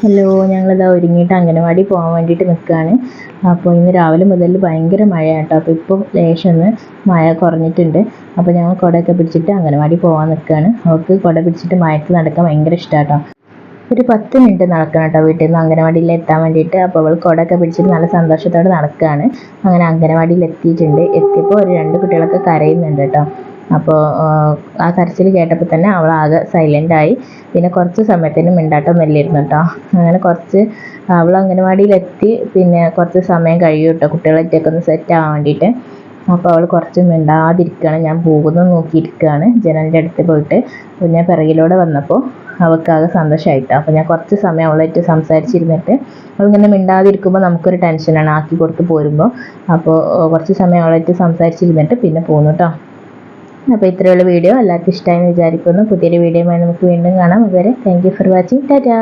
Hello, ഞങ്ങളിതാ ഒരുങ്ങിയിട്ട് അംഗനവാടി പോകാൻ വേണ്ടിയിട്ട് നിൽക്കുകയാണ്. അപ്പോൾ ഇന്ന് രാവിലെ മുതൽ ഭയങ്കര മഴയാണ് കേട്ടോ. അപ്പോൾ ഇപ്പോൾ ലേശം ഒന്ന് മഴ കുറഞ്ഞിട്ടുണ്ട്. അപ്പോൾ ഞങ്ങൾ കുടയൊക്കെ പിടിച്ചിട്ട് അംഗനവാടി പോകാൻ നിൽക്കുകയാണ്. അവൾക്ക് കുട പിടിച്ചിട്ട് മഴയത്ത് നടക്കാൻ ഭയങ്കര ഇഷ്ടമാണ് കേട്ടോ. ഒരു 10 മിനിറ്റ് നടക്കണം കേട്ടോ വീട്ടിൽ നിന്ന് അംഗനവാടിയിൽ എത്താൻ വേണ്ടിയിട്ട്. അപ്പോൾ അവൾ കുടയൊക്കെ പിടിച്ചിട്ട് നല്ല സന്തോഷത്തോടെ നടക്കുകയാണ്. അങ്ങനെ അംഗനവാടിയിൽ എത്തിയിട്ടുണ്ട്. എത്തിയപ്പോൾ ഒരു 2 കുട്ടികളൊക്കെ കരയുന്നുണ്ട് കേട്ടോ. അപ്പോൾ ആ കരച്ചിൽ കേട്ടപ്പോൾ തന്നെ അവൾ ആകെ സൈലൻ്റായി. പിന്നെ കുറച്ച് സമയത്തിന് മിണ്ടാട്ടമൊന്നുമില്ലായിരുന്നു കേട്ടോ. അങ്ങനെ അവൾ അംഗനവാടിയിലെത്തി. പിന്നെ കുറച്ച് സമയം കഴിയും കേട്ടോ കുട്ടികളായിട്ടൊക്കെ ഒന്ന് സെറ്റ് ആവാൻ വേണ്ടിയിട്ട്. അപ്പോൾ അവൾ കുറച്ച് മിണ്ടാതിരിക്കുകയാണ്. ഞാൻ പോകുന്നത് നോക്കിയിരിക്കുകയാണ് ജനലിൻ്റെ അടുത്ത് പോയിട്ട്. പിന്നെ പിറകിലൂടെ വന്നപ്പോൾ അവൾക്കാകെ സന്തോഷമായിട്ടോ. അപ്പോൾ ഞാൻ കുറച്ച് സമയം അവളായിട്ട് സംസാരിച്ചിരുന്നിട്ട്, അവളിങ്ങനെ മിണ്ടാതിരിക്കുമ്പോൾ നമുക്കൊരു ടെൻഷനാണ് ആക്കി കൊടുത്ത് പോരുമ്പോൾ. അപ്പോൾ കുറച്ച് സമയം അവളായിട്ട് സംസാരിച്ചിരുന്നിട്ട് പിന്നെ പോന്നു കേട്ടോ. അപ്പോൾ ഇത്രയുള്ള വീഡിയോ എല്ലാവർക്കും ഇഷ്ടമായെന്ന് വിചാരിക്കുന്നു. പുതിയൊരു വീഡിയോയുമായി നമുക്ക് വീണ്ടും കാണാം. അതുവരെ thank you for watching. Tata.